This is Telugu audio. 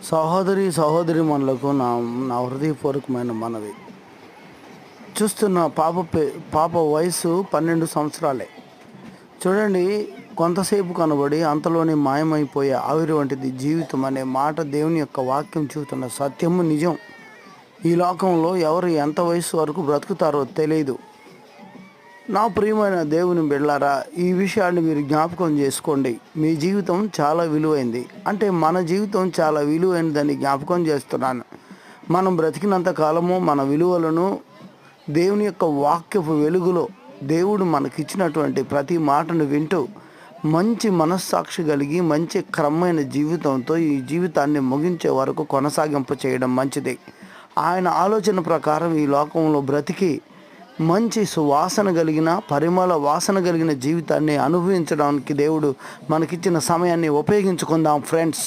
సహోదరి మనలకు నా నా హృదయపూర్వకమైన మనవి. చూస్తున్న పాప వయసు 12 సంవత్సరాలే. చూడండి, కొంతసేపు కనబడి అంతలోనే మాయమైపోయే ఆవిరి వంటిది జీవితం అనే మాట దేవుని యొక్క వాక్యం చెబుతున్న సత్యము నిజం. ఈ లోకంలో ఎవరు ఎంత వయసు వరకు బ్రతుకుతారో తెలియదు. నా ప్రియమైన దేవుని బిడ్డలారా, ఈ విషయాన్ని మీరు జ్ఞాపకం చేసుకోండి. మీ జీవితం చాలా విలువైంది. అంటే మన జీవితం చాలా విలువైనదని జ్ఞాపకం చేస్తున్నాను. మనం బ్రతికినంత కాలము మన విలువలను దేవుని యొక్క వాక్యపు వెలుగులో దేవుడు మనకిచ్చినటువంటి ప్రతి మాటను వింటూ మంచి మనస్సాక్షి కలిగి మంచి క్రమమైన జీవితంతో ఈ జీవితాన్ని ముగించే వరకు కొనసాగింపు చేయడం మంచిది. ఆయన ఆలోచన ప్రకారం ఈ లోకంలో బ్రతికి మంచి సువాసన కలిగిన పరిమళ వాసన కలిగిన జీవితాన్ని అనుభవించడానికి దేవుడు మనకిచ్చిన సమయాన్ని ఉపయోగించుకుందాం ఫ్రెండ్స్.